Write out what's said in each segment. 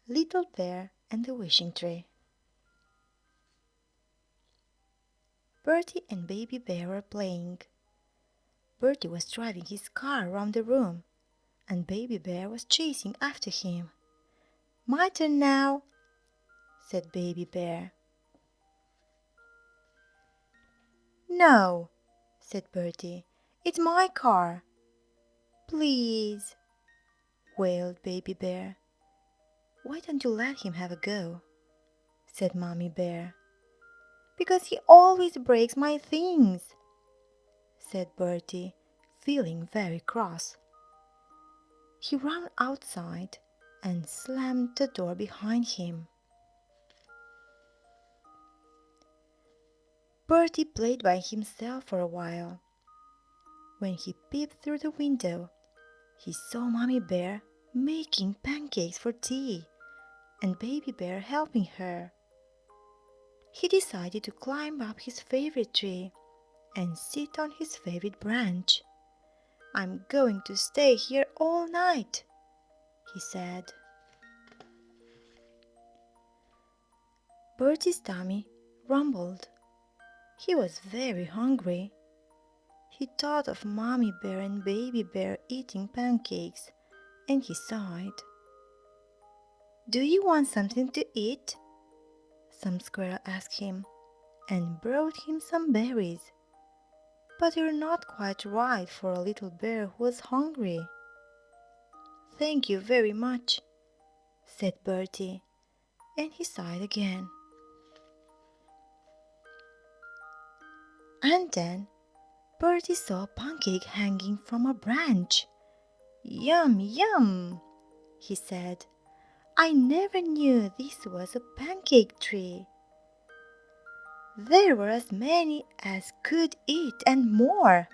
Little Bear and the Wishing Tree. Bertie and Baby Bear were playing. Bertie was driving his car around the room, and Baby Bear was chasing after him. "My turn now," said Baby Bear. "No," said Bertie. "It's my car." "Please," wailed Baby Bear. "Why don't you let him have a go?" said Mommy Bear. "Because he always breaks my things," said Bertie, feeling very cross. He ran outside and slammed the door behind him. Bertie played by himself for a while. When he peeped through the window, he saw Mommy Bear making pancakes for tea and Baby Bear helping her. He decided to climb up his favorite tree and sit on his favorite branch. "I'm going to stay here all night," he said. Bertie's tummy rumbled. He was very hungry. He thought of Mommy Bear and Baby Bear eating pancakes, and he sighed. "Do you want something to eat?" some squirrel asked him, and brought him some berries. But they're not quite right for a little bear who was hungry. "Thank you very much," said Bertie, and he sighed again. And then Bertie saw a pancake hanging from a branch. "Yum, yum," he said. "I never knew this was a pancake tree." There were as many as could eat and more.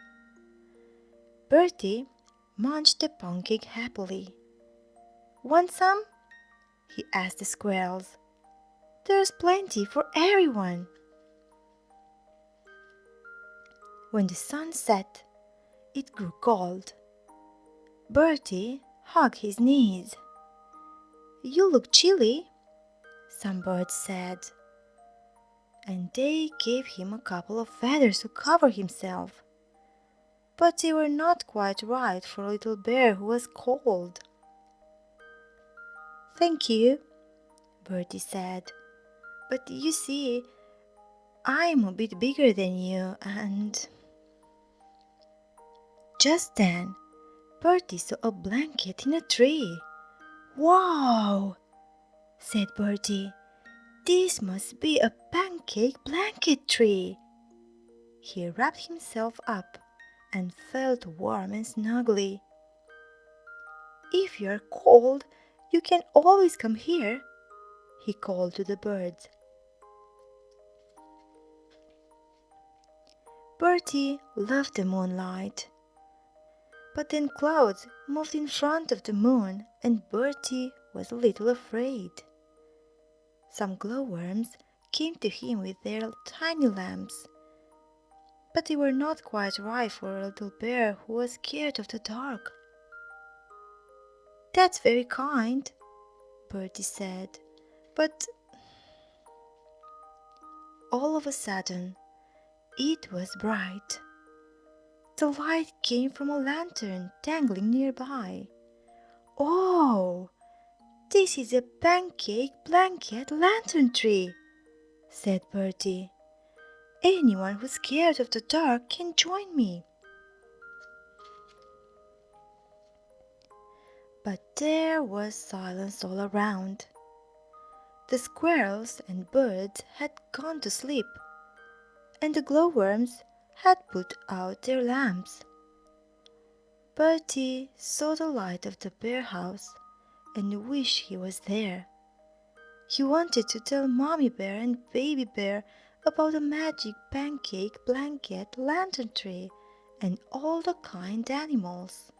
Bertie munched the pancake happily. "Want some?" he asked the squirrels. "There's plenty for everyone." When the sun set, it grew cold. Bertie hugged his knees. "You look chilly," some birds said, and they gave him a couple of feathers to cover himself. But they were not quite right for a little bear who was cold. "Thank you," Bertie said, "but you see, I'm a bit bigger than you and—" Just then, Bertie saw a blanket in a tree. "Wow!" said Bertie. "This must be a pancake blanket tree." He wrapped himself up and felt warm and snuggly. "If you're cold, you can always come here," he called to the birds. Bertie loved the moonlight. But then clouds moved in front of the moon, and Bertie was a little afraid. Some glowworms came to him with their tiny lamps, but they were not quite right for a little bear who was scared of the dark. "That's very kind," Bertie said, "but—" All of a sudden, it was bright. The light came from a lantern dangling nearby. "Oh, this is a pancake-blanket-lantern tree," said Bertie. "Anyone who's scared of the dark can join me." But there was silence all around. The squirrels and birds had gone to sleep, and the glowworms had put out their lamps. Bertie saw the light of the bear house and wished he was there. He wanted to tell Mommy Bear and Baby Bear about the magic pancake-blanket-lantern tree and all the kind animals.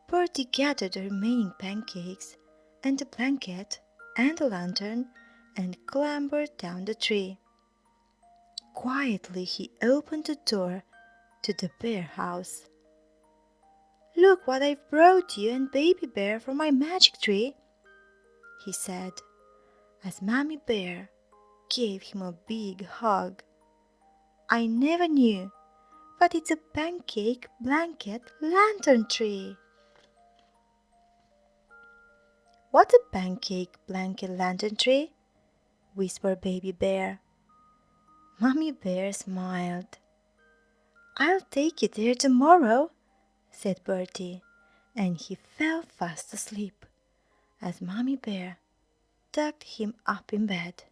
Bertie gathered the remaining pancakes and the blanket and the lantern and clambered down the tree. Quietly he opened the door to the bear house. "Look what I've brought you and Baby Bear from my magic tree," he said, as Mommy Bear gave him a big hug. "I never knew, but it's a pancake-blanket-lantern tree." "What's a pancake-blanket-lantern tree?" whispered Baby Bear. Mommy Bear smiled. "I'll take you there tomorrow," said Bertie, and he fell fast asleep as Mommy Bear tucked him up in bed.